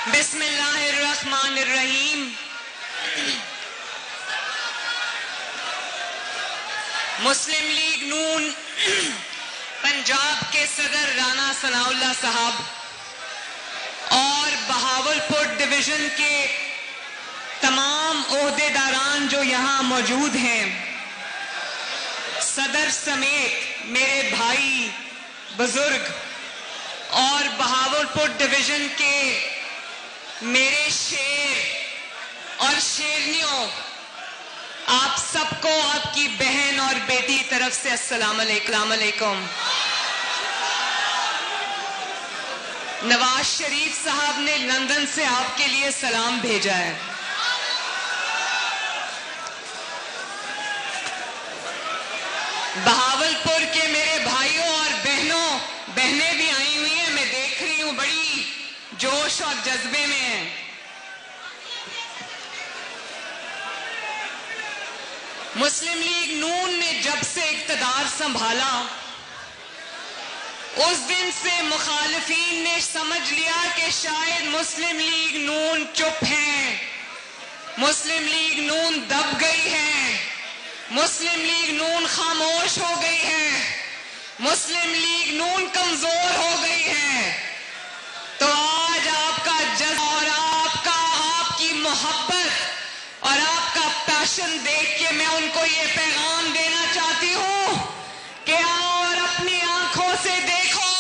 بسم اللہ الرحمن الرحیم. مسلم لیگ نون پنجاب کے صدر رانا ثناء اللہ صاحب اور بہاولپور ڈویژن کے تمام عہدیداران جو یہاں موجود ہیں، صدر سمیت میرے بھائی بزرگ اور بہاولپور ڈویژن کے میرے شیر اور شیرنیوں، آپ سب کو آپ کی بہن اور بیٹی طرف سے السلام علیکم. نواز شریف صاحب نے لندن سے آپ کے لیے سلام بھیجا ہے. بہاولپور کے میرے بھائیوں اور بہنیں بھی آئی ہوئی ہیں، میں دیکھ رہی ہوں بڑی جوش اور جذبے میں ہیں. مسلم لیگ نون نے جب سے اقتدار سنبھالا، اس دن سے مخالفین نے سمجھ لیا کہ شاید مسلم لیگ نون چپ ہے، مسلم لیگ نون دب گئی ہے، مسلم لیگ نون خاموش ہو گئی ہے، مسلم لیگ نون کمزور ہو گئی ہے. تو آج آپ کا جذبہ اور آپ کی محبت اور آپ کا پیشن دیکھ کے میں ان کو یہ پیغام دینا چاہتی ہوں کہ آؤ اور اپنی آنکھوں سے دیکھو،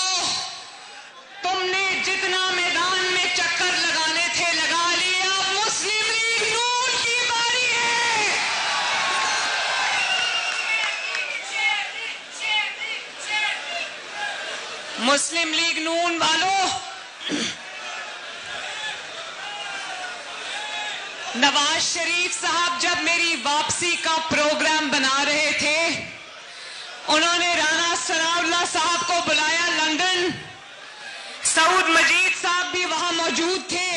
تم نے جتنا میدان میں چکر لگانے تھے لگا لیا، مسلم لیگ نون کی باری ہے. مسلم لیگ نون والوں، نواز شریف صاحب جب میری واپسی کا پروگرام بنا رہے تھے، انہوں نے رانا ثناء اللہ صاحب کو بلایا لندن. سعود مجید صاحب بھی وہاں موجود تھے.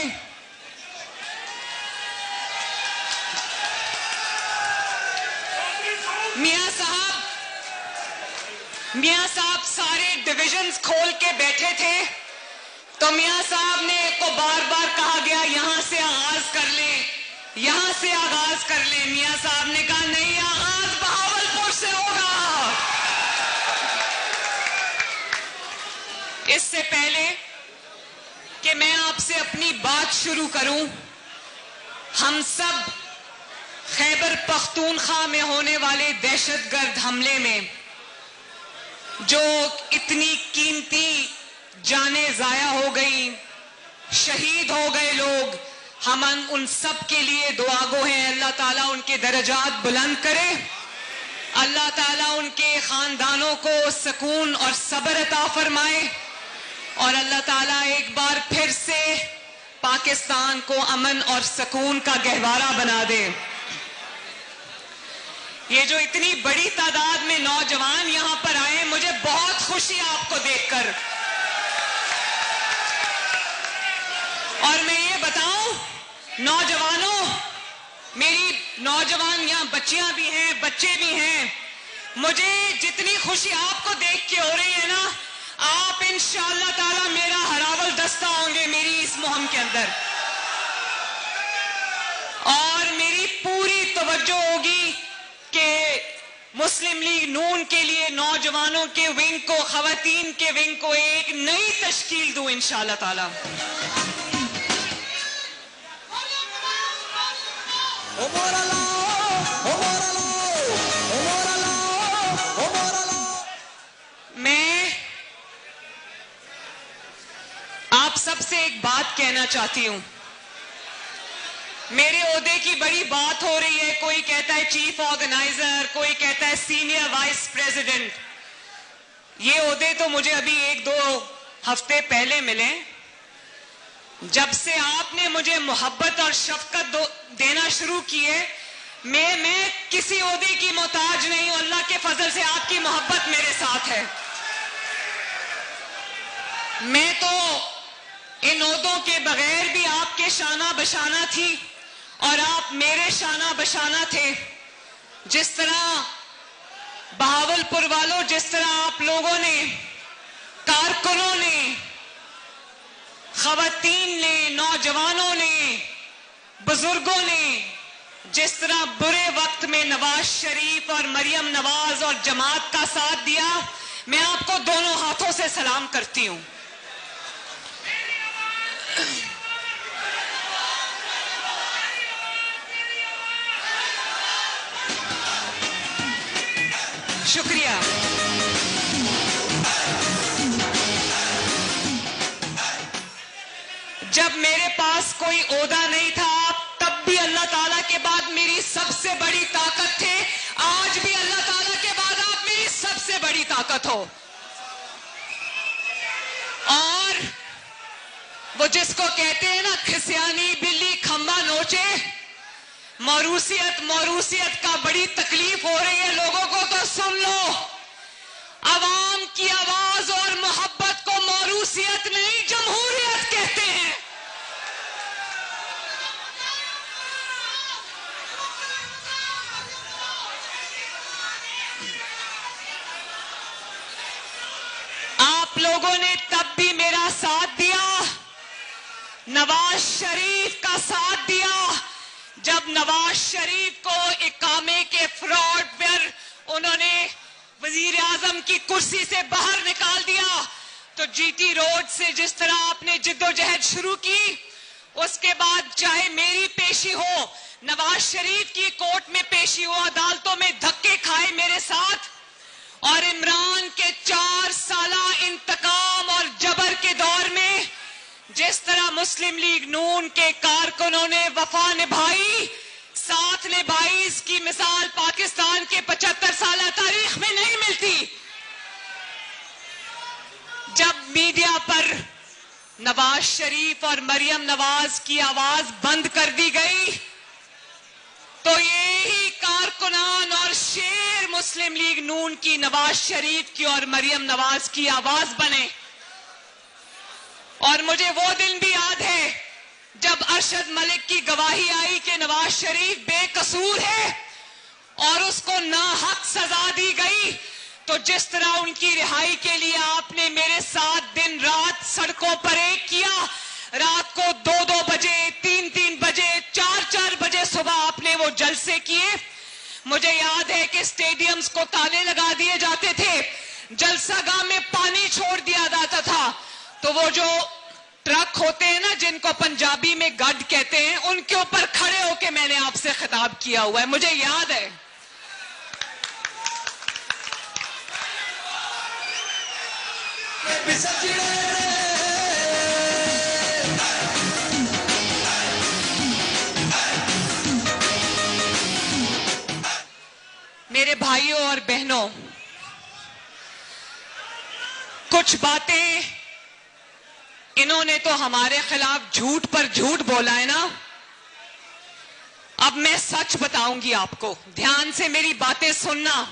میاں صاحب سارے ڈویژنز کھول کے بیٹھے تھے، تو میاں صاحب نے کو بار بار کہا گیا یہاں سے آغاز کر لیں، یہاں سے آغاز کر لیں. میاں صاحب نے کہا نہیں، آغاز بہاولپور سے ہوگا. اس سے پہلے کہ میں آپ سے اپنی بات شروع کروں، ہم سب خیبر پختونخوا میں ہونے والے دہشت گرد حملے میں جو اتنی قیمتی جانیں ضائع ہو گئی، شہید ہو گئے لوگ، ہم ان سب کے لیے دعا گو ہیں. اللہ تعالیٰ ان کے درجات بلند کرے، اللہ تعالیٰ ان کے خاندانوں کو سکون اور صبر عطا فرمائے، اور اللہ تعالیٰ ایک بار پھر سے پاکستان کو امن اور سکون کا گہوارہ بنا دے. یہ جو اتنی بڑی تعداد میں نوجوان یہاں پر آئے، مجھے بہت خوشی آپ کو دیکھ کر. اور میں یہ بتاؤں نوجوانوں، میری نوجوان یہاں بچیاں بھی ہیں، بچے بھی ہیں، مجھے جتنی خوشی آپ کو دیکھ کے ہو رہی ہے نا، آپ انشاءاللہ تعالی میرا ہراول دستہ ہوں گے میری اس مہم کے اندر. اور میری پوری توجہ ہوگی کہ مسلم لیگ نون کے لیے نوجوانوں کے ونگ کو، خواتین کے ونگ کو ایک نئی تشکیل دوں انشاءاللہ تعالی. میں آپ سب سے ایک بات کہنا چاہتی ہوں. میرے عہدے کی بڑی بات ہو رہی ہے، کوئی کہتا ہے چیف آرگنائزر، کوئی کہتا ہے سینئر وائس پریزیڈنٹ. یہ عہدے تو مجھے ابھی 1-2 ہفتے پہلے ملے. جب سے آپ نے مجھے محبت اور شفقت دینا شروع کی ہے، میں کسی عہدے کی محتاج نہیں ہوں. اللہ کے فضل سے آپ کی محبت میرے ساتھ ہے. میں تو ان عہدوں کے بغیر بھی آپ کے شانہ بشانہ تھی اور آپ میرے شانہ بشانہ تھے. جس طرح بہاولپور والوں، جس طرح آپ لوگوں نے، کارکنوں نے، خواتین نے، نوجوان نوجوانوں نے، بزرگوں نے جس طرح برے وقت میں نواز شریف اور مریم نواز اور جماعت کا ساتھ دیا، میں آپ کو دونوں ہاتھوں سے سلام کرتی ہوں۔ شکریہ۔ جب میرے پاس کوئی عہدہ نہیں تھا تب بھی اللہ تعالیٰ کے بعد میری سب سے بڑی طاقت تھے، آج بھی اللہ تعالیٰ کے بعد آپ میری سب سے بڑی طاقت ہو۔ اور وہ جس کو کہتے ہیں نا کھسیانی بلی کھمبا نوچے، موروثیت کا بڑی تکلیف ہو رہی ہے لوگوں کو، تو سن لو، عوام کی آواز اور محبت کو موروثیت نہیں جمہوریت کہتے ہیں۔ آپ لوگوں نے تب بھی میرا ساتھ دیا، نواز شریف کا ساتھ دیا۔ جب نواز شریف کو اقامے کے فراڈ پر انہوں نے وزیر اعظم کی کرسی سے باہر نکال دیا، تو جی ٹی روڈ سے جس طرح آپ نے جدوجہد شروع کی، اس کے بعد چاہے میری پیشی ہو، نواز شریف کی کورٹ میں پیشی ہو، عدالتوں میں دھکے کھائے میرے ساتھ، اور عمران کے 4 سالہ انتقام اور جبر کے دور میں جس طرح مسلم لیگ نون کے کارکنوں نے وفا نبھائی، ساتھ نبھائی، اس کی مثال پاکستان کے 75 سالہ تاریخ میں نہیں ملتی۔ جب میڈیا پر نواز شریف اور مریم نواز کی آواز بند کر دی گئی، تو یہی کارکنان اور شیر مسلم لیگ نون کی نواز شریف کی اور مریم نواز کی آواز بنے۔ اور مجھے وہ دن بھی یاد ہے جب ارشد ملک کی گواہی آئی کہ نواز شریف بے قصور ہے اور اس کو ناحق سزا دی گئی، تو جس طرح ان کی رہائی کے لیے آپ نے میرے ساتھ دن رات سڑکوں پر ایک کیا، رات کو 2 بجے، 3 بجے، 4 بجے صبح آپ نے وہ جلسے کیے۔ مجھے یاد ہے کہ اسٹیڈیمز کو تالے لگا دیے جاتے تھے، جلسہ گاہ میں پانی چھوڑ دیا جاتا تھا، تو وہ جو ٹرک ہوتے ہیں نا جن کو پنجابی میں گڈ کہتے ہیں، ان کے اوپر کھڑے ہو کے میں نے آپ سے خطاب کیا ہوا ہے، مجھے یاد ہے۔ میرے بھائیوں اور بہنوں، کچھ باتیں انہوں نے تو ہمارے خلاف جھوٹ پر جھوٹ بولا ہے نا، اب میں سچ بتاؤں گی آپ کو، دھیان سے میری باتیں سننا۔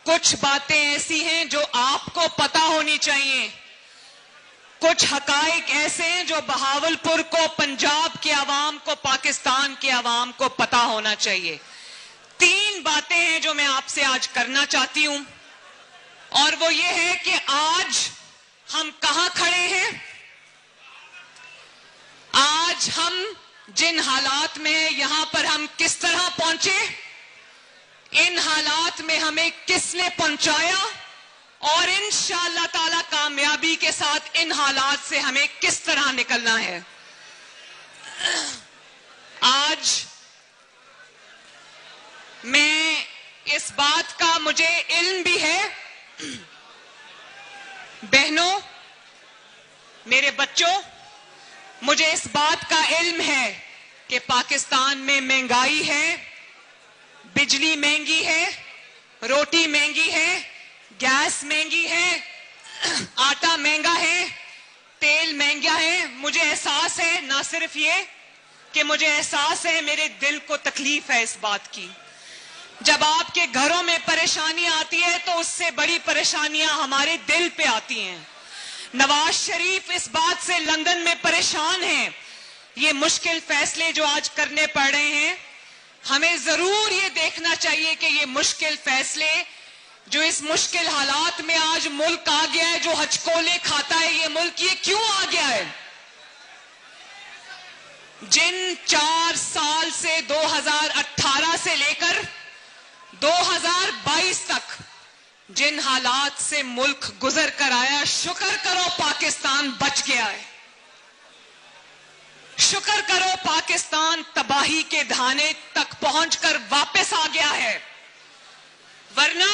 کچھ باتیں ایسی ہیں جو آپ کو پتا ہونی چاہیے، کچھ حقائق ایسے ہیں جو بہاولپور کو، پنجاب کے عوام کو، پاکستان کے عوام کو پتا ہونا چاہیے۔ 3 باتیں ہیں جو میں آپ سے آج کرنا چاہتی ہوں، اور وہ یہ ہے کہ آج ہم کہاں کھڑے ہیں، آج ہم جن حالات میں ہیں یہاں پر ہم کس طرح پہنچے، ان حالات میں ہمیں کس نے پہنچایا، اور انشاءاللہ تعالی کامیابی کے ساتھ ان حالات سے ہمیں کس طرح نکلنا ہے۔ آج میں اس بات کا مجھے علم بھی ہے، بہنوں، میرے بچوں، مجھے اس بات کا علم ہے کہ پاکستان میں مہنگائی ہے، بجلی مہنگی ہے، روٹی مہنگی ہے، گیس مہنگی ہے، آٹا مہنگا ہے، تیل مہنگا ہے۔ مجھے احساس ہے، نہ صرف یہ کہ مجھے احساس ہے، میرے دل کو تکلیف ہے اس بات کی۔ جب آپ کے گھروں میں پریشانی آتی ہے تو اس سے بڑی پریشانیاں ہمارے دل پہ آتی ہیں۔ نواز شریف اس بات سے لندن میں پریشان ہیں، یہ مشکل فیصلے جو آج کرنے پڑ رہے ہیں، ہمیں ضرور یہ دیکھنا چاہیے کہ یہ مشکل فیصلے جو اس مشکل حالات میں آج ملک آ گیا ہے، جو ہچکولے کھاتا ہے یہ ملک، یہ کیوں آ گیا ہے؟ جن 4 سال سے 2018 سے لے کر 2022 تک جن حالات سے ملک گزر کر آیا، شکر کرو پاکستان بچ گیا ہے، شکر کرو پاکستان تباہی کے دھانے تک پہنچ کر واپس آ گیا ہے، ورنہ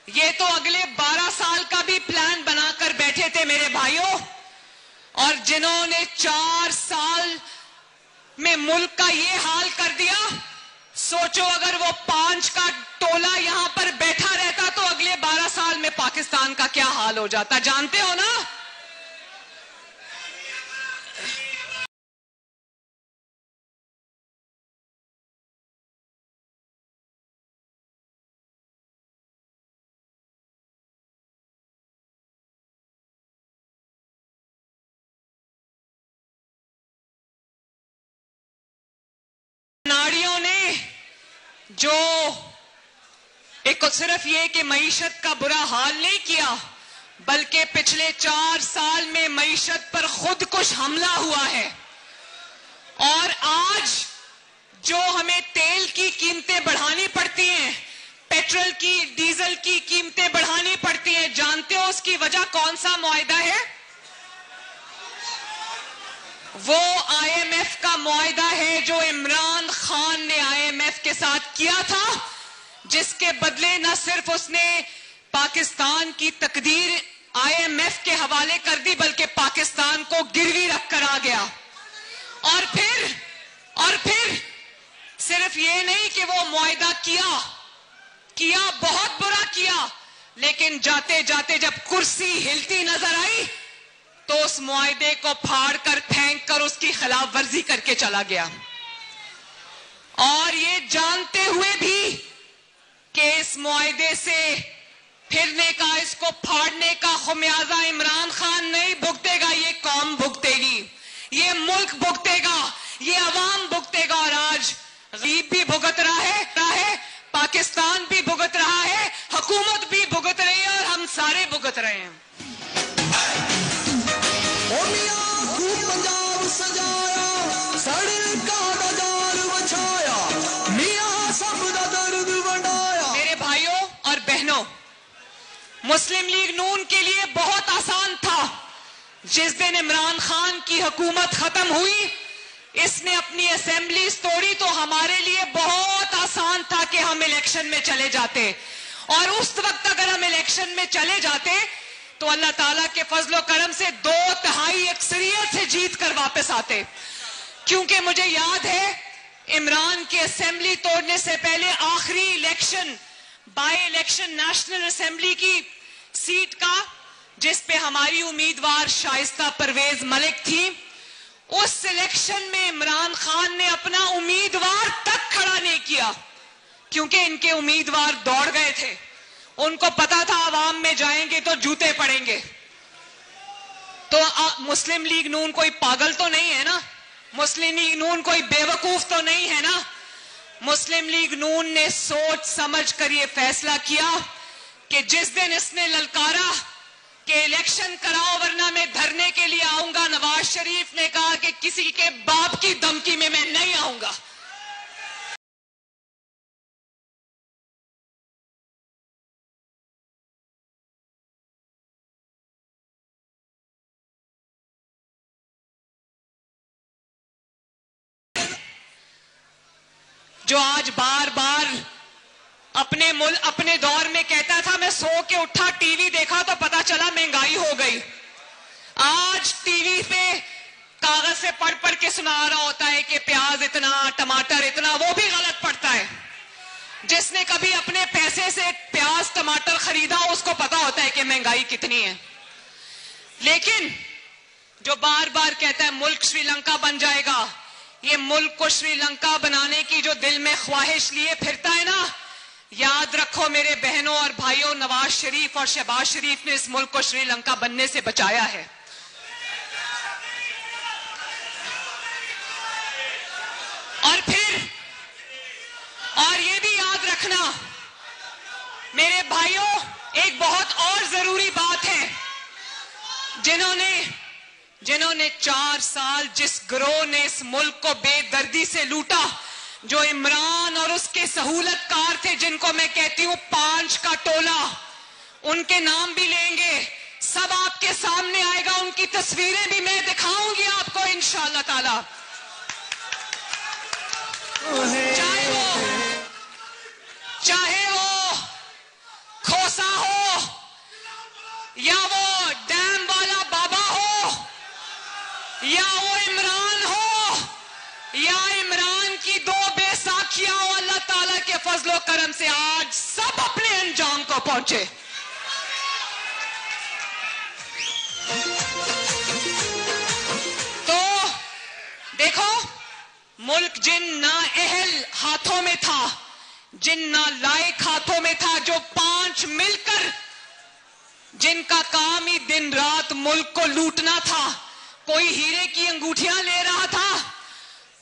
یہ تو اگلے 12 سال کا بھی پلان بنا کر بیٹھے تھے میرے بھائیوں، اور جنہوں نے 4 سال میں ملک کا یہ حال کر دیا، سوچو اگر وہ 5 کا ٹولہ یہاں پر بیٹھا رہتا تو اگلے 12 سال میں پاکستان کا کیا حال ہو جاتا، جانتے ہو نا؟ ناڑیوں نے جو ایک صرف یہ کہ معیشت کا برا حال نہیں کیا، بلکہ پچھلے 4 سال میں معیشت پر خود کش حملہ ہوا ہے، اور آج جو ہمیں تیل کی قیمتیں بڑھانی پڑتی ہیں، پیٹرول کی، ڈیزل کی قیمتیں بڑھانی پڑتی ہیں، جانتے ہو اس کی وجہ کون سا معاہدہ ہے؟ وہ آئی ایم ایف کا معاہدہ ہے جو عمران خان نے آئی ایم ایف کے ساتھ کیا تھا، جس کے بدلے نہ صرف اس نے پاکستان کی تقدیر آئی ایم ایف کے حوالے کر دی، بلکہ پاکستان کو گروی رکھ کر آ گیا۔ اور پھر صرف یہ نہیں کہ وہ معاہدہ کیا بہت برا کیا، لیکن جاتے جاتے جب کرسی ہلتی نظر آئی تو اس معاہدے کو پھاڑ کر پھینک کر اس کی خلاف ورزی کر کے چلا گیا، اور یہ جانتے ہوئے بھی کہ اس معاہدے سے پھرنے کا، اس کو پھاڑنے کا خمیازہ عمران خان نہیں بھگتے گا، یہ قوم بھگتے گی، یہ ملک بھگتے گا، یہ عوام بھگتے گا، اور آج غریب بھی بھگت رہا ہے، پاکستان بھی بھگت رہا ہے، حکومت بھی بھگت رہی ہے، اور ہم سارے بھگت رہے ہیں۔ میرے بھائیوں اور بہنوں، مسلم لیگ نون کے لیے بہت آسان تھا جس دن عمران خان کی حکومت ختم ہوئی، اس نے اپنی اسمبلیز توڑی، تو ہمارے لیے بہت آسان تھا کہ ہم الیکشن میں چلے جاتے، اور اس وقت اگر ہم الیکشن میں چلے جاتے تو اللہ تعالیٰ کے فضل و کرم سے 2/3 اکثریت سے جیت کر واپس آتے، کیونکہ مجھے یاد ہے عمران کے اسمبلی توڑنے سے پہلے آخری election, by election national assembly کی سیٹ کا، جس پہ ہماری امیدوار شائستہ پرویز ملک تھی، اس الیکشن میں عمران خان نے اپنا امیدوار تک کھڑا نہیں کیا، کیونکہ ان کے امیدوار دوڑ گئے تھے، ان کو پتا تھا عوام میں جائیں گے تو جوتے پڑیں گے۔ تو مسلم لیگ نون کوئی پاگل تو نہیں ہے نا، مسلم لیگ نون کوئی بے وقوف تو نہیں ہے نا، مسلم لیگ نون نے سوچ سمجھ کر یہ فیصلہ کیا کہ جس دن اس نے للکارا کہ الیکشن کراؤ ورنہ میں دھرنے کے لیے آؤں گا، نواز شریف نے کہا کہ کسی کے باپ کی دھمکی میں نہیں آؤں گا۔ جو آج بار بار اپنے دور میں کہتا تھا میں سو کے اٹھا ٹی وی دیکھا تو پتا چلا مہنگائی ہو گئی، آج ٹی وی پہ کاغذ سے پڑھ پڑھ کے سنا رہا ہوتا ہے کہ پیاز اتنا، ٹماٹر اتنا، وہ بھی غلط پڑتا ہے۔ جس نے کبھی اپنے پیسے سے پیاز ٹماٹر خریدا اس کو پتا ہوتا ہے کہ مہنگائی کتنی ہے، لیکن جو بار بار کہتا ہے ملک شری لنکا بن جائے گا، یہ ملک کو شری لنکا بنانے کی جو دل میں خواہش لیے پھرتا ہے نا، یاد رکھو میرے بہنوں اور بھائیوں، نواز شریف اور شہباز شریف نے اس ملک کو شری لنکا بننے سے بچایا ہے۔ اور یہ بھی یاد رکھنا میرے بھائیوں، ایک بہت اور ضروری بات ہے، جنہوں نے جنہوں نے 4 سال جس گروہ نے اس ملک کو بے دردی سے لوٹا، جو عمران اور اس کے سہولت کار تھے، جن کو میں کہتی ہوں 5 کا ٹولہ، ان کے نام بھی لیں گے، سب آپ کے سامنے آئے گا، ان کی تصویریں بھی میں دکھاؤں گی آپ کو انشاءاللہ تعالی۔ چاہے وہ کھوسا ہو یا وہ ڈیم والا بابا ہو یا وہ عمران ہو یا عمران کی 2 بے ساکھیاں ہو، اللہ تعالیٰ کے فضل و کرم سے آج سب اپنے انجام کو پہنچے۔ تو دیکھو، ملک جن نااہل ہاتھوں میں تھا، جن نالائق ہاتھوں میں تھا، جو 5 مل کر جن کا کام ہی دن رات ملک کو لوٹنا تھا، کوئی ہیرے کی انگوٹھیاں لے رہا تھا،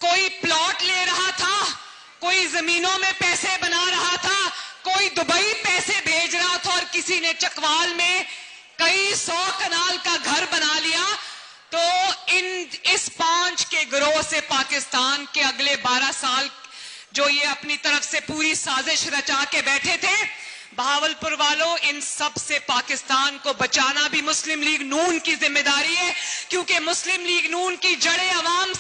کوئی پلاٹ لے رہا تھا، کوئی زمینوں میں پیسے بنا رہا تھا، کوئی دبئی پیسے بھیج رہا تھا، اور کسی نے چکوال میں کئی 100 کنال کا گھر بنا لیا۔ تو اس 5 کے گروہ سے پاکستان کے اگلے 12 سال جو یہ اپنی طرف سے پوری سازش رچا کے بیٹھے تھے، بہاولپور والوں، ان سب سے پاکستان کو بچانا بھی مسلم لیگ نون کی ذمہ داری ہے، کیونکہ مسلم لیگ نون کی جڑیں عوام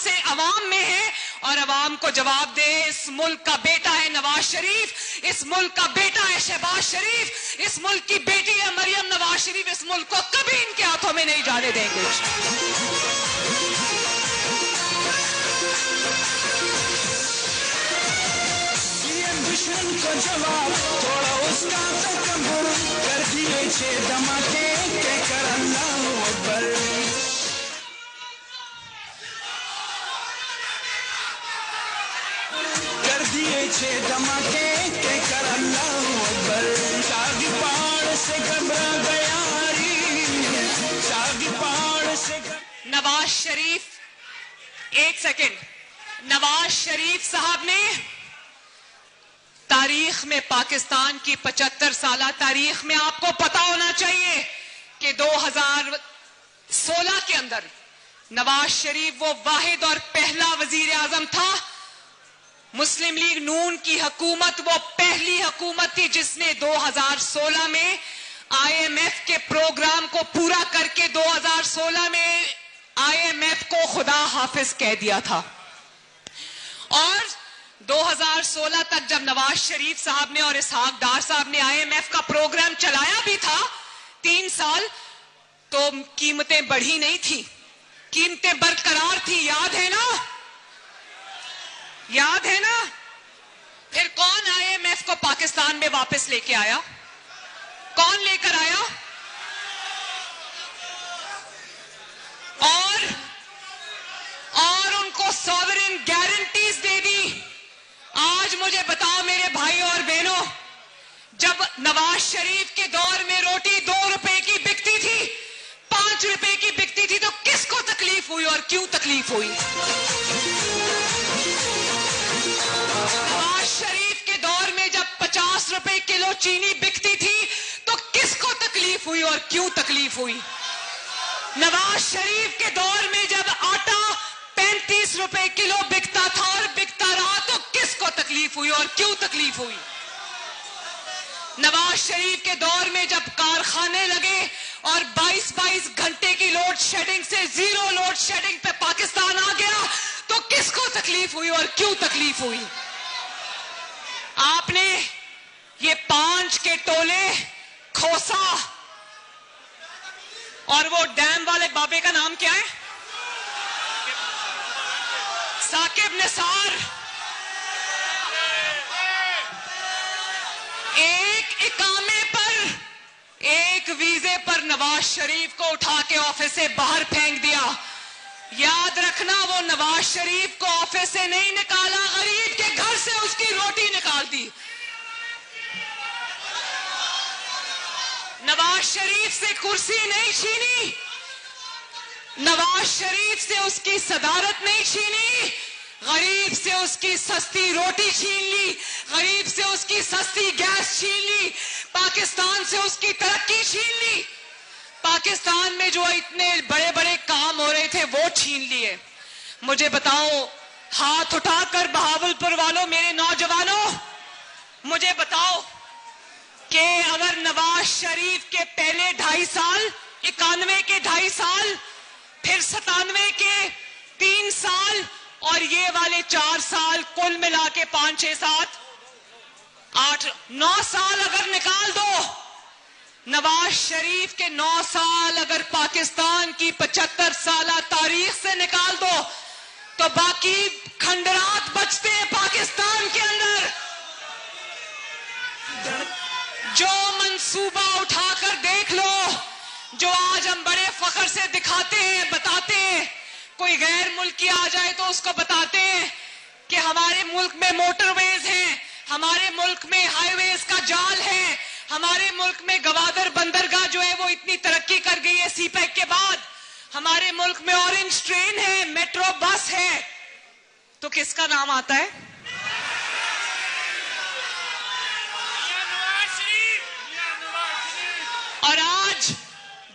میں ہیں، اور عوام کو جواب دے۔ اس ملک کا بیٹا ہے نواز شریف، اس ملک کا بیٹا ہے شہباز شریف، اس ملک کی بیٹی ہے مریم نواز شریف، اس ملک کو کبھی ان کے ہاتھوں میں نہیں جانے دیں گے۔ دشمن کو جواب تھوڑا اس کا تکبر، کر دیے 6 دھماکے کہہ کر اللہ اکبر۔ کر دیے 6 دھماکے کہہ کر اللہ اکبر۔ شاگی پہاڑ سے گھبرا گیا ری، شاگی پہاڑ سے نواز شریف، ایک سیکنڈ، نواز شریف صاحب نے تاریخ میں، پاکستان کی 75 سالہ تاریخ میں، آپ کو پتا ہونا چاہیے کہ 2016 کے اندر نواز شریف وہ واحد اور پہلا وزیر اعظم تھا، مسلم لیگ نون کی حکومت وہ پہلی حکومت تھی جس نے 2016 میں IMF کے پروگرام کو پورا کر کے 2016 میں IMF کو خدا حافظ کہہ دیا تھا۔ اور 2016 تک جب نواز شریف صاحب نے اور اسحاق ڈار صاحب نے IMF کا پروگرام چلایا بھی تھا 3 سال، تو قیمتیں بڑھی نہیں تھی، قیمتیں برقرار تھی، یاد ہے نا؟ یاد ہے نا؟ پھر کون IMF کو پاکستان میں واپس لے کے آیا؟ کون لے کر آیا؟ اور ان کو ساورن گارنٹیز دے دی۔ آج مجھے بتاؤ میرے بھائی اور بہنوں، جب نواز شریف کے دور میں روٹی 2 روپے کی بکتی تھی، 5 روپے کی بکتی تھی، تو کس کو تکلیف ہوئی اور کیوں تکلیف ہوئی؟ نواز شریف کے دور میں جب 50 روپے کلو چینی بکتی تھی تو کس کو تکلیف ہوئی اور کیوں تکلیف ہوئی؟ نواز شریف کے دور میں جب آٹا 35 روپے کلو بکتا تھا اور بکتا رہا تو کس کو تکلیف ہوئی اور کیوں تکلیف ہوئی؟ نواز شریف کے دور میں جب کارخانے لگے اور 22 گھنٹے کی لوڈ شیڈنگ سے 0 لوڈ شیڈنگ پہ پاکستان آ گیا تو کس کو تکلیف ہوئی اور کیوں تکلیف ہوئی؟ آپ نے یہ 5 کے ٹولے، کھوسا اور وہ ڈیم والے بابے کا نام کیا ہے؟ ثاقب نثار، ایک اقامے پر، ایک ویزے پر نواز شریف کو اٹھا کے آفس سے باہر پھینک دیا۔ یاد رکھنا، وہ نواز شریف کو آفس سے نہیں نکالا، غریب کے گھر سے اس کی روٹی نکال دی۔ نواز شریف سے کرسی نہیں چھینی، نواز شریف سے اس کی صدارت نہیں چھینی، غریب سے اس کی سستی روٹی چھین لی، غریب سے اس کی سستی گیس چھین لی، پاکستان سے اس کی ترقی چھین لی۔ پاکستان میں جو اتنے بڑے بڑے کام ہو رہے تھے وہ چھین لیے. مجھے بتاؤ ہاتھ اٹھا کر بہاولپور والوں، میرے نوجوانوں، مجھے بتاؤ کہ اگر نواز شریف کے پہلے 2.5 سال، 91 کے 2.5 سال، پھر 97 کے 3 سال اور یہ والے 4 سال، کل ملا کے 5 6 7 8 9 سال اگر نکال دو، نواز شریف کے 9 سال اگر پاکستان کی 75 سالہ تاریخ سے نکال دو تو باقی کھنڈرات بچتے ہیں پاکستان کے اندر. جو منصوبہ اٹھا کر دیکھ لو، جو آج ہم بڑے فخر سے دکھاتے ہیں، بتاتے ہیں. کوئی غیر ملکی آ جائے تو اس کو بتاتے ہیں کہ ہمارے ملک میں موٹر ویز ہیں، ہمارے ملک میں ہائی ویز کا جال ہے، ہمارے ملک میں گوادر بندرگاہ جو ہے وہ اتنی ترقی کر گئی ہے سی پیک کے بعد، ہمارے ملک میں اورنج ٹرین ہے، میٹرو بس ہے. تو کس کا نام آتا ہے؟ اور آج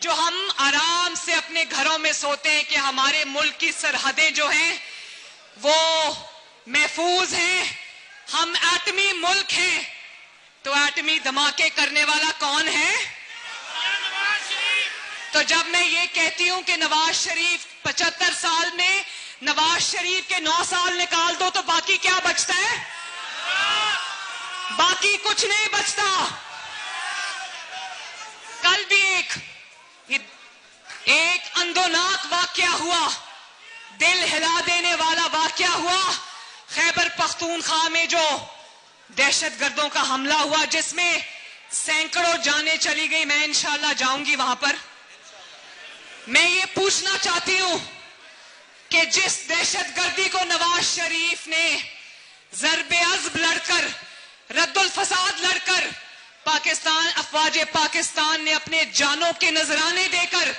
جو ہم آرام سے اپنے گھروں میں سوتے ہیں کہ ہمارے ملک کی سرحدیں جو ہیں وہ محفوظ ہیں، ہم ایٹمی ملک ہیں، تو ایٹمی دھماکے کرنے والا کون ہے؟ تو جب میں یہ کہتی ہوں کہ نواز شریف 75 سال میں نواز شریف کے 9 سال نکال دو تو باقی کیا بچتا ہے؟ باقی کچھ نہیں بچتا. کل بھی ایک اندوناک واقعہ ہوا، دل ہلا دینے والا واقعہ ہوا، خیبر پختونخوا میں جو دہشت گردوں کا حملہ ہوا جس میں سینکڑوں جانیں چلی گئی. میں انشاءاللہ جاؤں گی وہاں پر. میں یہ پوچھنا چاہتی ہوں کہ جس دہشت گردی کو نواز شریف نے ضرب عضب لڑ کر، رد الفساد لڑ کر، پاکستان، افواج پاکستان نے اپنے جانوں کے نذرانے دے کر،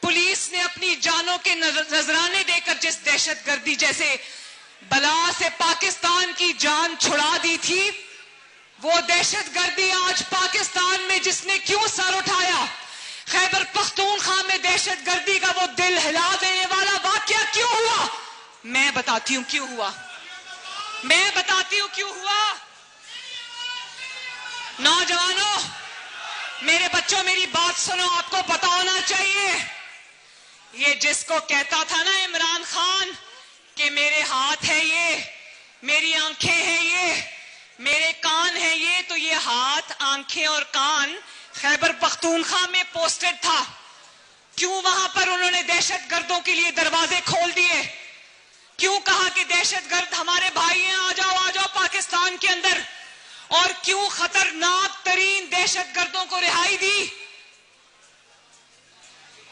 پولیس نے اپنی جانوں کے نذرانے دے کر جس دہشت گردی جیسے بلا سے پاکستان کی جان چھڑا دی تھی، وہ دہشت گردی آج پاکستان میں جس نے کیوں سر اٹھایا، خیبر پختونخوا میں دہشت گردی کا وہ دل ہلا دینے والا واقعہ کیوں ہوا؟ میں بتاتی ہوں کیوں ہوا. میں بتاتی ہوں کیوں ہوا. نوجوانوں، میرے بچوں، میری بات سنو، آپ کو پتا ہونا چاہیے. یہ جس کو کہتا تھا نا عمران خان کہ میرے ہاتھ ہیں یہ، میری آنکھیں ہیں یہ، میرے کان ہیں یہ، تو یہ ہاتھ، آنکھیں اور کان خیبر پختونخوا میں پوسٹڈ تھا. کیوں وہاں پر انہوں نے دہشت گردوں کے لیے دروازے کھول دیے؟ کیوں کہا کہ دہشت گرد ہمارے بھائی ہیں، آ جاؤ پاکستان کے اندر؟ اور کیوں خطرناک ترین دہشت گردوں کو رہائی دی؟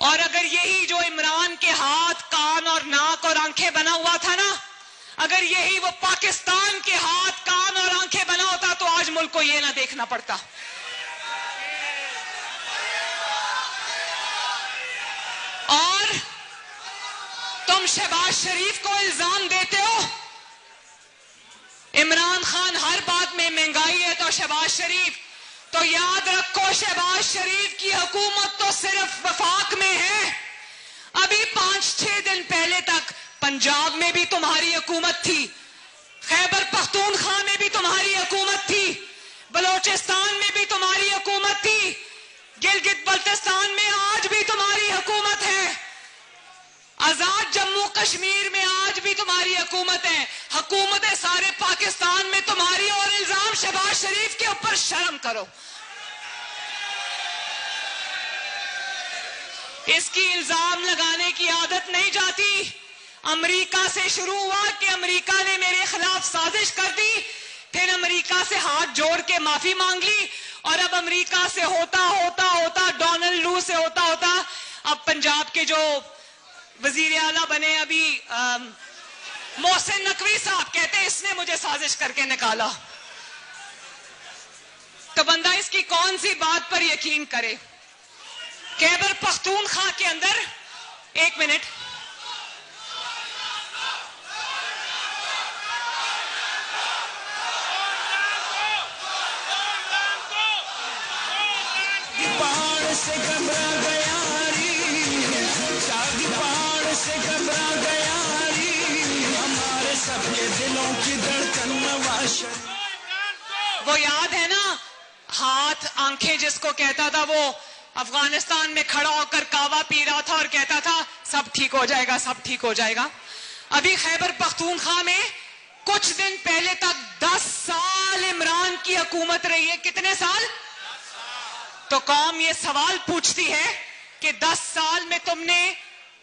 اور اگر یہی جو عمران کے ہاتھ، کان اور ناک اور آنکھیں بنا ہوا تھا نا، اگر یہی وہ پاکستان کے ہاتھ، کان اور آنکھیں بنا ہوتا تو آج ملک کو یہ نہ دیکھنا پڑتا. اور تم شہباز شریف کو الزام دیتے ہو عمران خان ہر بات میں مہنگائی ہے تو شہباز شریف، تو یاد رکھو شہباز شریف کی حکومت تو صرف وفاق میں ہے. ابھی 5-6 دن پہلے تک پنجاب میں بھی تمہاری حکومت تھی، خیبر پختونخوا میں بھی تمہاری حکومت تھی، بلوچستان میں بھی تمہاری حکومت تھی، گلگت بلتستان میں آج بھی تمہاری حکومت ہے، آزاد جموں کشمیر میں آج بھی تمہاری حکومت ہے. حکومتیں سارے پاکستان میں تمہاری، اور الزام شہباز شریف کے اوپر. شرم کرو. اس کی الزام لگانے کی عادت نہیں جاتی. امریکہ سے شروع ہوا کہ امریکہ نے میرے خلاف سازش کر دی، پھر امریکہ سے ہاتھ جوڑ کے معافی مانگ لی، اور اب امریکہ سے ہوتا ڈونلڈ لو سے ہوتا اب پنجاب کے جو وزیر اعلیٰ بنے ابھی محسن نقوی صاحب کہتے ہیں اس نے مجھے سازش کر کے نکالا. تو بندہ اس کی کون سی بات پر یقین کرے؟ خیبر پختونخوا کے اندر، ایک منٹ، پہاڑ سے گھبرا گیا شاہی پہاڑ سے گھبرا گیا ہمارے سب کے دلوں کی دھڑکن نواز شریف. وہ یاد ہے نا ہاتھ آنکھیں جس کو کہتا تھا، وہ افغانستان میں کھڑا ہو کر کعوہ پی رہا تھا اور کہتا تھا سب ٹھیک ہو جائے گا، سب ٹھیک ہو جائے گا. ابھی خیبر پختونخوا میں کچھ دن پہلے تک 10 سال عمران کی حکومت رہی ہے. کتنے سال؟ تو قوم یہ سوال پوچھتی ہے کہ 10 سال میں تم نے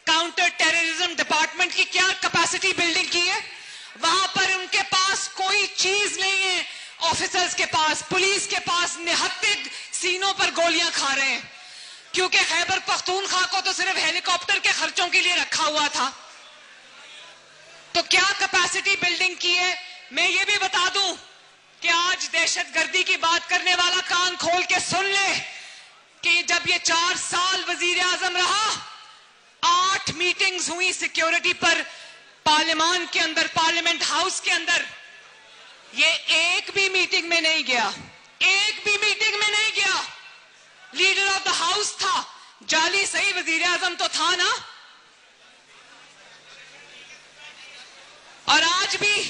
کاؤنٹر ٹیررزم ڈپارٹمنٹ کی کیا کیپیسٹی بلڈنگ کی ہے؟ وہاں پر ان کے پاس کوئی چیز نہیں ہے. آفیسرز کے پاس، پولیس کے پاس نہتے سینوں پر گولیاں کھا رہے ہیں کیونکہ خیبر پختونخوا کو تو صرف ہیلی کاپٹر کے خرچوں کے لیے رکھا ہوا تھا. تو کیا کیپیسٹی بلڈنگ کی ہے؟ میں یہ بھی بتا دوں کہ آج دہشت گردی کی بات کرنے والا کان کھول کے سن لے کہ جب یہ 4 سال وزیر اعظم رہا 8 میٹنگز ہوئی سیکیورٹی پر پارلیمان کے اندر، پارلیمنٹ ہاؤس کے اندر. یہ ایک بھی میٹنگ میں نہیں گیا، ایک بھی میٹنگ میں نہیں گیا. لیڈر آف دا ہاؤس تھا، جعلی صحیح وزیر اعظم تو تھا نا. اور آج بھی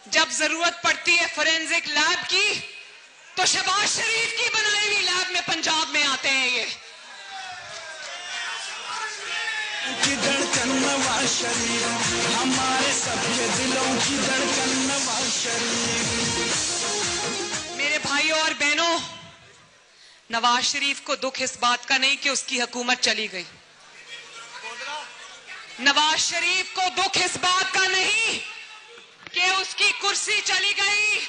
جب ضرورت پڑتی ہے فورینزک لیب کی تو شہباز شریف کی بنائی ہوئی لیب میں پنجاب میں آتے ہیں. یہ کی دھڑکن نواز شریف، ہمارے سب کے دلوں کی دھڑکن نواز شریف. میرے بھائیوں اور بہنوں، نواز شریف کو دکھ اس بات کا نہیں کہ اس کی حکومت چلی گئی. نواز شریف کو دکھ اس بات کا نہیں کہ اس کی کرسی چلی گئی.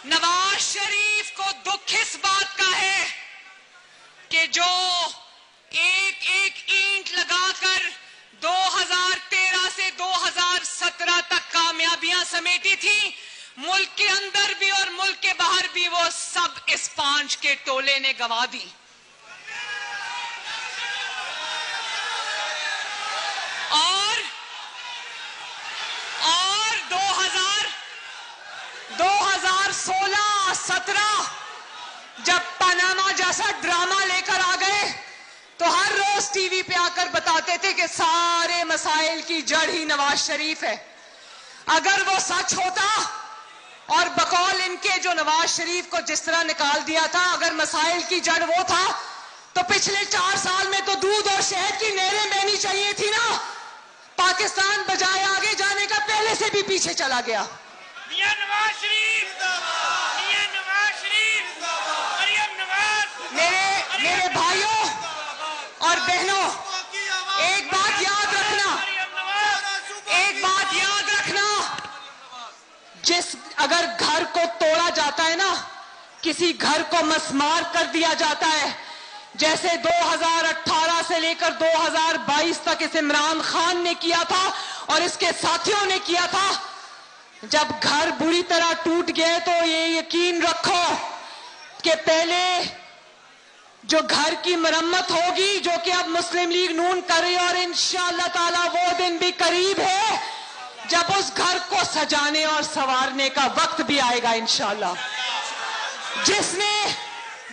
نواز شریف کو دکھ اس بات کا ہے کہ جو ایک ایک اینٹ لگا کر 2013 سے 2017 تک کامیابیاں سمیٹی تھی، ملک کے اندر بھی اور ملک کے باہر بھی، وہ سب اس پانچ کے ٹولے نے گوا دی. اور 2016-17 جب پاناما جیسا ڈرامہ لے کر آ گئے تو ہر روز ٹی وی پہ آ کر بتاتے تھے کہ سارے مسائل کی جڑ ہی نواز شریف ہے. اگر وہ سچ ہوتا اور بقول ان کے جو نواز شریف کو جس طرح نکال دیا تھا، اگر مسائل کی جڑ وہ تھا تو پچھلے 4 سال میں تو دودھ اور شہد کی نہریں بہنی چاہیے تھی نا. پاکستان بجائے آگے جانے کا پہلے سے بھی پیچھے چلا گیا. میاں نواز شریف، میاں نواز شریف، مریم نواز. میرے بھائیوں اور بہنوں، ایک بات یاد رکھنا، ایک بات یاد رکھنا، اگر گھر کو توڑا جاتا ہے نا، کسی گھر کو مسمار کر دیا جاتا ہے، جیسے 2018 سے لے کر 2022 تک اس عمران خان نے کیا تھا اور اس کے ساتھیوں نے کیا تھا، جب گھر بری طرح ٹوٹ گئے تو یہ یقین رکھو کہ پہلے جو گھر کی مرمت ہوگی، جو کہ اب مسلم لیگ نون کر رہی ہے، اور انشاءاللہ تعالی وہ دن بھی قریب ہے جب اس گھر کو سجانے اور سنوارنے کا وقت بھی آئے گا انشاءاللہ. جس نے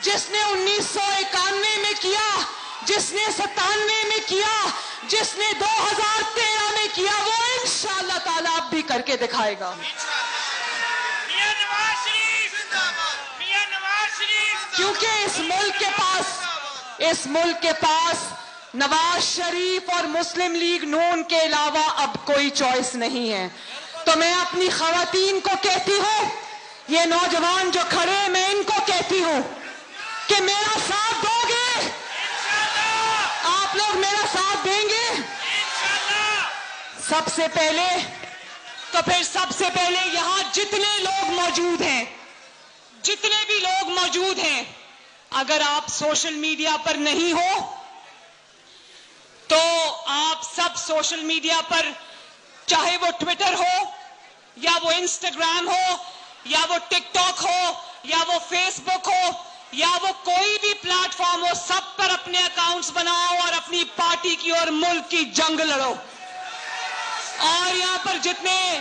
1991 میں کیا، جس نے 97 میں کیا، جس نے 2013 میں کیا، وہ انشاءاللہ تعالی اب بھی کر کے دکھائے گا. میاں نواز شریف، میاں نواز شریف. کیونکہ اس ملک کے پاس نواز شریف اور مسلم لیگ نون کے علاوہ اب کوئی چوائس نہیں ہے. تو میں اپنی خواتین کو کہتی ہوں، یہ نوجوان جو کھڑے ہیں، میں ان کو کہتی ہوں کہ میرا ساتھ دو گے؟ آپ لوگ میرا ساتھ دیں گے؟ سب سے پہلے یہاں جتنے لوگ موجود ہیں، جتنے بھی لوگ موجود ہیں، اگر آپ سوشل میڈیا پر نہیں ہو تو آپ سب سوشل میڈیا پر، چاہے وہ ٹویٹر ہو یا وہ انسٹاگرام ہو یا وہ ٹک ٹاک ہو یا وہ فیس بک ہو یا وہ کوئی بھی پلیٹ فارم ہو، سب پر اپنے اکاؤنٹس بناؤ اور اپنی پارٹی کی اور ملک کی جنگ لڑو. اور یہاں پر جتنے،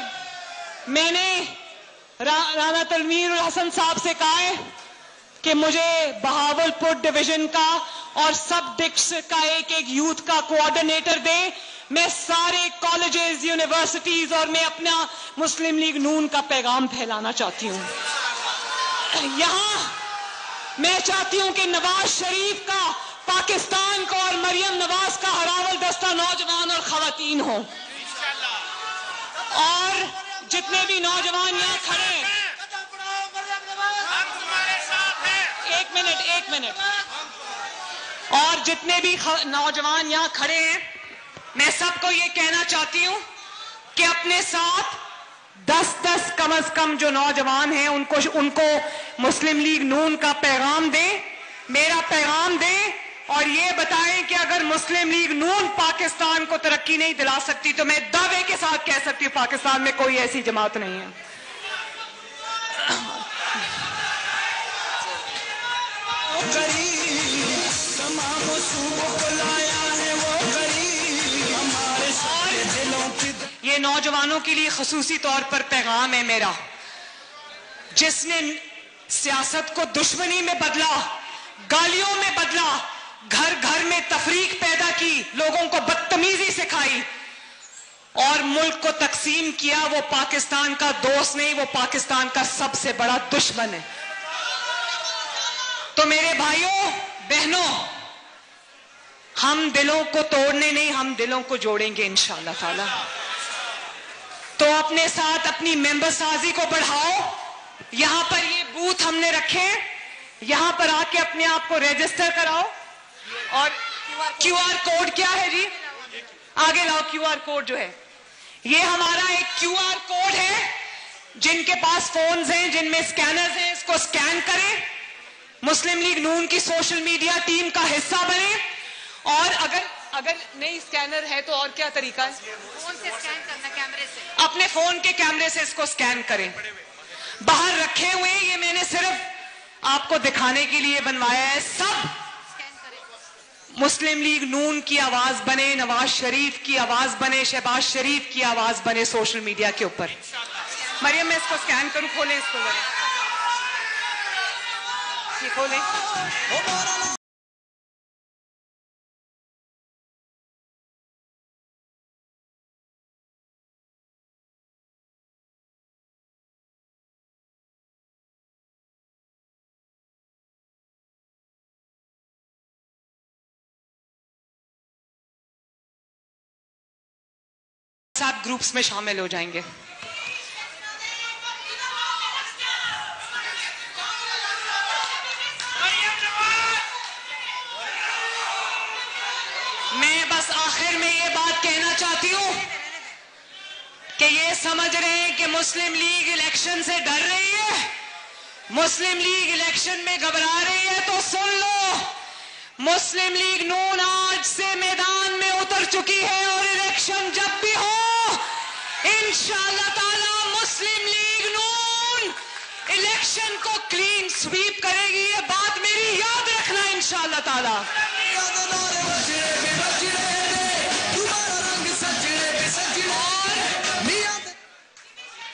میں نے رانا تنویر الحسن صاحب سے کہا ہے کہ مجھے بہاولپور ڈویژن کا اور سب ڈسٹرکٹ کا ایک یوتھ کا کوآرڈینیٹر دے. میں سارے کالجز، یونیورسٹیز اور میں اپنا مسلم لیگ نون کا پیغام پھیلانا چاہتی ہوں. یہاں میں چاہتی ہوں کہ نواز شریف کا پاکستان کو اور مریم نواز کا ہراول دستہ نوجوان اور خواتین ہوں. اور جتنے بھی نوجوان یہاں کھڑے ہیں، ایک منٹ اور جتنے بھی نوجوان یہاں کھڑے ہیں، میں سب کو یہ کہنا چاہتی ہوں کہ اپنے ساتھ 10 کم از کم جو نوجوان ہیں ان کو مسلم لیگ نون کا پیغام دیں، میرا پیغام دیں، اور یہ بتائیں کہ اگر مسلم لیگ نون پاکستان کو ترقی نہیں دلا سکتی تو میں دعوے کے ساتھ کہہ سکتی ہوں پاکستان میں کوئی ایسی جماعت نہیں ہے. یہ نوجوانوں کے لیے خصوصی طور پر پیغام ہے میرا. جس نے سیاست کو دشمنی میں بدلا، گالیوں میں بدلا، گھر گھر میں تفریق پیدا کی، لوگوں کو بدتمیزی سکھائی اور ملک کو تقسیم کیا، وہ پاکستان کا دوست نہیں، وہ پاکستان کا سب سے بڑا دشمن ہے. تو میرے بھائیوں بہنوں، ہم دلوں کو توڑنے نہیں، ہم دلوں کو جوڑیں گے انشاءاللہ تعالی. تو اپنے ساتھ اپنی ممبر سازی کو بڑھاؤ. یہاں پر یہ بوتھ ہم نے رکھے، یہاں پر آ کے اپنے آپ کو رجسٹر کراؤ. اور کیو آر کوڈ کیا ہے جی؟ آگے لاؤ. کیو آر کوڈ جو ہے یہ ہمارا ایک کیو آر کوڈ ہے. جن کے پاس فونز ہیں، جن میں اسکینرز ہیں، اس کو اسکین کریں، مسلم لیگ نون کی سوشل میڈیا ٹیم کا حصہ بنیں. اور اگر نہیں اسکینر ہے تو اور کیا طریقہ ہے؟ فون سے اسکین کرنا، کیمرے سے، اپنے فون کے کیمرے سے اس کو اسکین کریں. باہر رکھے ہوئے ہیں، یہ میں نے صرف آپ کو دکھانے کے لیے بنوایا ہے. سب مسلم لیگ نون کی آواز بنے، نواز شریف کی آواز بنے، شہباز شریف کی آواز بنے سوشل میڈیا کے اوپر. مریم میں اس کو اسکین کروں، کھولیں اس کو، یہ کھولیں. ساتھ گروپس میں شامل ہو جائیں گے. میں بس آخر میں یہ بات کہنا چاہتی ہوں کہ یہ سمجھ رہے ہیں کہ مسلم لیگ الیکشن سے ڈر رہی ہے، مسلم لیگ الیکشن میں گھبرا رہی ہے، تو سن لو، مسلم لیگ نون آج سے میدان میں اتر چکی ہے اور الیکشن جب بھی ہو انشاءاللہ تعالی مسلم لیگ نون الیکشن کو کلین سویپ کرے گی. یہ بات میری یاد رکھنا انشاءاللہ تعالی.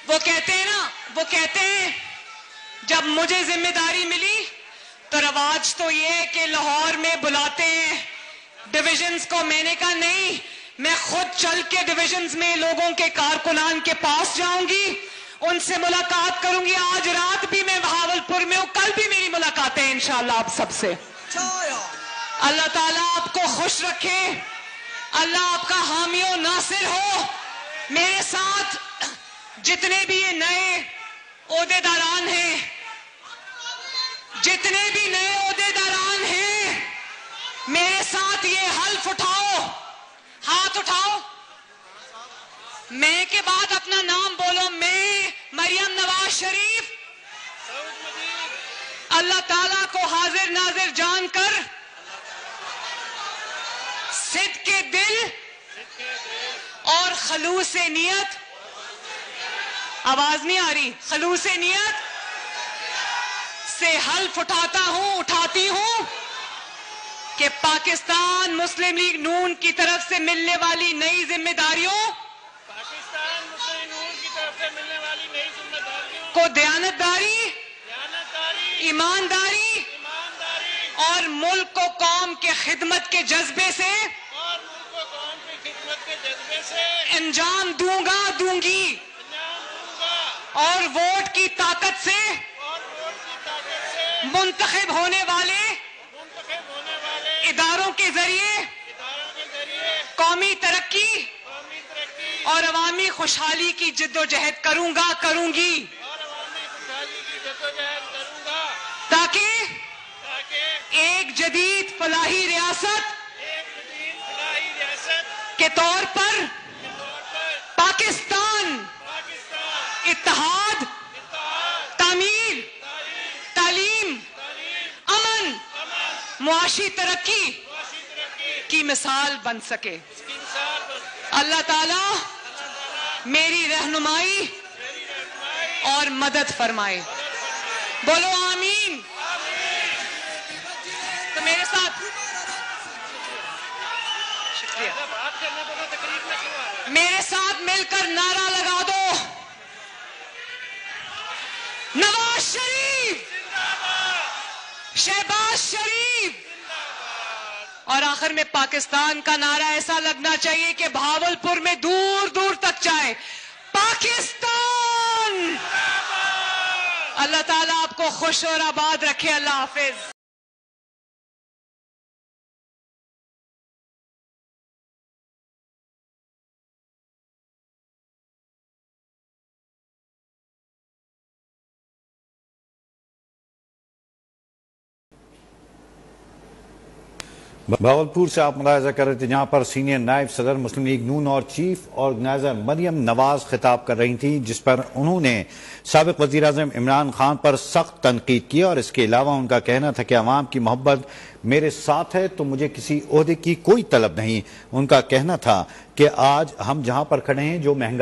وہ کہتے ہیں جب مجھے ذمہ داری ملی تو رواج تو یہ ہے کہ لاہور میں بلاتے ہیں ڈویژنز کو. میں نے کہا نہیں، میں خود چل کے ڈویژنز میں لوگوں کے کارکنان کے پاس جاؤں گی، ان سے ملاقات کروں گی. آج رات بھی میں بہاولپور میں ہوں، کل بھی میری ملاقاتیں انشاءاللہ آپ سب سے. اللہ تعالیٰ آپ کو خوش رکھے، اللہ آپ کا حامی و ناصر ہو. میرے ساتھ جتنے بھی یہ نئے عہدے داران ہیں، جتنے بھی نئے عہدے داران ہیں، میرے ساتھ یہ حلف اٹھاؤ، ہاتھ اٹھاؤ، میں کے بعد اپنا نام بولو. میں مریم نواز شریف اللہ تعالیٰ کو حاضر ناظر جان کر صدق دل اور خلوص نیت، آواز نہیں آ رہی، خلوص نیت سے حلف اٹھاتی ہوں کہ پاکستان مسلم لیگ نون کی طرف سے ملنے والی نئی ذمہ داریوں کو دیانتداری، ایمانداری اور ملک و قوم کے خدمت کے جذبے سے انجام دوں گی اور ووٹ کی طاقت سے منتخب ہونے والے اداروں کے ذریعے قومی ترقی اور عوامی خوشحالی کی جد و جہد کروں گی تاکہ ایک جدید فلاحی ریاست کے طور پر پاکستان اتحاد، تعمیر، تعلیم، امن، معاشی ترقی کی مثال بن سکے۔ اللہ تعالی میری رہنمائی اور مدد فرمائے، بولو آمین۔ تو میرے ساتھ شکریہ، میرے ساتھ مل کر نعرہ لگا دو، نواز شریف، شہباز شریف، اور آخر میں پاکستان کا نعرہ ایسا لگنا چاہیے کہ بھاولپور میں دور دور تک جائے، پاکستان۔ اللہ تعالیٰ آپ کو خوش اور آباد رکھے۔ اللہ حافظ۔ بھاولپور سے آپ ملاحظہ کر رہے تھے جہاں پر سینئر نائب صدر مسلم لیگ نون اور چیف آرگنائزر مریم نواز خطاب کر رہی تھیں، جس پر انہوں نے سابق وزیر اعظم عمران خان پر سخت تنقید کی، اور اس کے علاوہ ان کا کہنا تھا کہ عوام کی محبت میرے ساتھ ہے تو مجھے کسی عہدے کی کوئی طلب نہیں۔ ان کا کہنا تھا کہ آج ہم جہاں پر کھڑے ہیں، جو مہنگائی